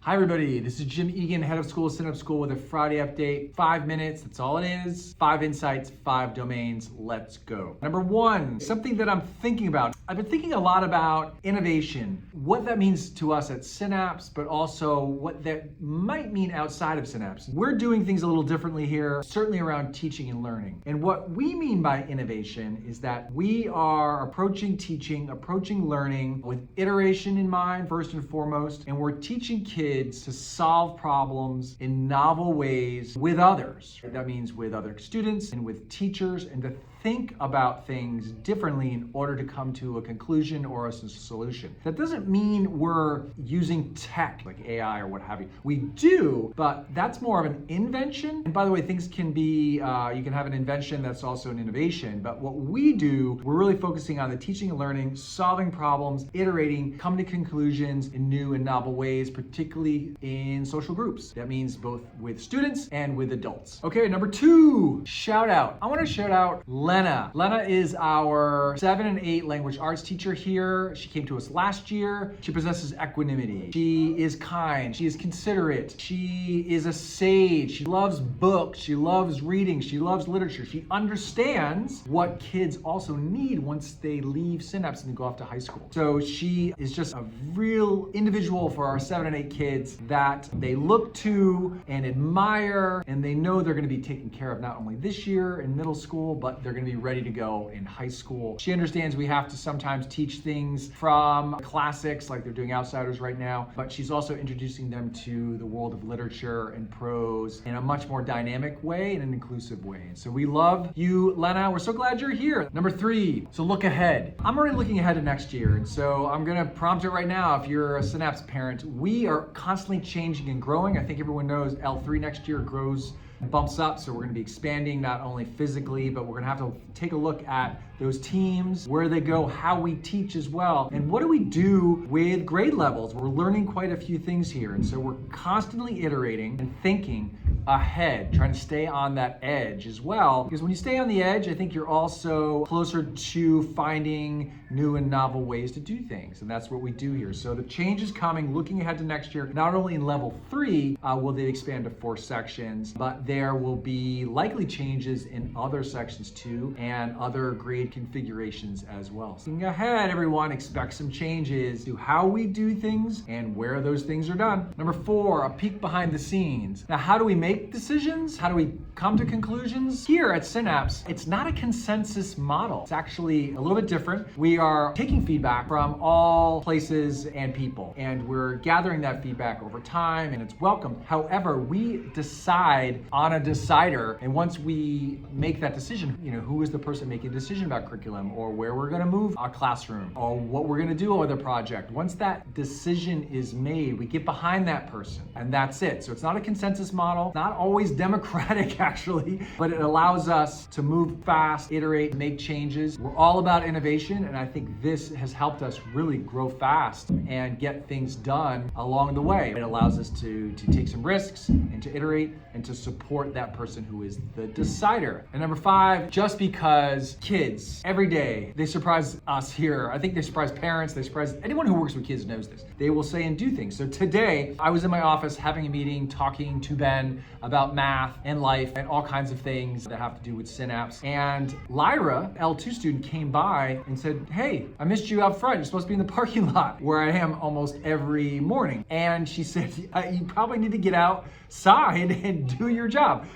Hi everybody, this is Jim Egan, head of school at Synapse School with a Friday update. 5 minutes, that's all it is. 5 insights, 5 domains, let's go. Number 1, something that I'm thinking about. I've been thinking a lot about innovation, what that means to us at Synapse, but also what that might mean outside of Synapse. We're doing things a little differently here, certainly around teaching and learning. And what we mean by innovation is that we are approaching teaching, approaching learning with iteration in mind, first and foremost, and we're teaching kids to solve problems in novel ways with others. That means with other students and with teachers, and to think about things differently in order to come to a conclusion or a solution. That doesn't mean we're using tech like AI or what have you. We do, but that's more of an invention. And by the way, things can be, you can have an invention that's also an innovation, but what we do, we're really focusing on the teaching and learning, solving problems, iterating, coming to conclusions in new and novel ways, particularly in social groups. That means both with students and with adults. Okay, number 2, shout out. I want to shout out Lenna. Lenna is our 7 and 8 language arts teacher here. She came to us last year. She possesses equanimity. She is kind. She is considerate. She is a sage. She loves books. She loves reading. She loves literature. She understands what kids also need once they leave Synapse and go off to high school. So she is just a real individual for our 7 and 8 kids that they look to and admire, and they know they're going to be taken care of not only this year in middle school, but they're going to be ready to go in high school. She understands we have to sometimes teach things from classics like they're doing Outsiders right now, but she's also introducing them to the world of literature and prose in a much more dynamic way and an inclusive way. And so we love you, Lenna. We're so glad you're here. Number 3, so look ahead. I'm already looking ahead to next year, and so I'm going to prompt it right now. If you're a Synapse parent, we are constantly changing and growing. I think everyone knows L3 next year grows, bumps up, so we're going to be expanding not only physically, but we're going to have to take a look at those teams, where they go, how we teach as well, and what do we do with grade levels. We're learning quite a few things here, and so we're constantly iterating and thinking ahead, trying to stay on that edge as well, because when you stay on the edge, I think you're also closer to finding new and novel ways to do things, and that's what we do here. So the change is coming, looking ahead to next year. Not only in level 3 will they expand to 4 sections, but there will be likely changes in other sections too, and other grade configurations as well. Looking ahead, everyone, expect some changes to how we do things and where those things are done. Number 4, a peek behind the scenes. Now, how do we make decisions? How do we come to conclusions? Here at Synapse, it's not a consensus model. It's actually a little bit different. We are taking feedback from all places and people, and we're gathering that feedback over time, and it's welcome. However, we decide on a decider, and once we make that decision, who is the person making the decision about curriculum, or where we're going to move our classroom, or what we're going to do with the project. Once that decision is made, we get behind that person, and that's it. So it's not a consensus model, not always democratic actually, but it allows us to move fast, iterate, make changes. We're all about innovation, and I think this has helped us really grow fast and get things done along the way. It allows us to take some risks and to iterate and to support that person who is the decider. And number 5, just because kids, every day, they surprise us here. I think they surprise parents, they surprise anyone who works with kids knows this. They will say and do things. So today, I was in my office having a meeting, talking to Ben about math and life and all kinds of things that have to do with Synapse. And Lyra, L2 student, came by and said, "Hey, I missed you out front. You're supposed to be in the parking lot," where I am almost every morning. And she said, "You probably need to get outside and do your job."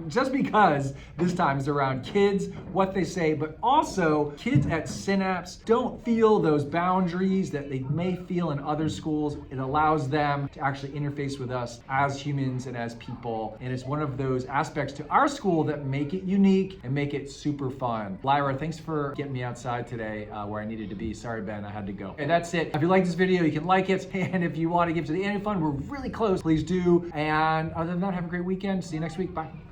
Just because this time is around kids, what they say, but also kids at Synapse don't feel those boundaries that they may feel in other schools. It allows them to actually interface with us as humans and as people. And it's one of those aspects to our school that make it unique and make it super fun. Lyra, thanks for getting me outside today where I needed to be. Sorry, Ben, I had to go. Okay, that's it. If you like this video, you can like it. And if you want to give to the annual fund, we're really close. Please do. And other than that, have a great weekend. See you next week. Bye.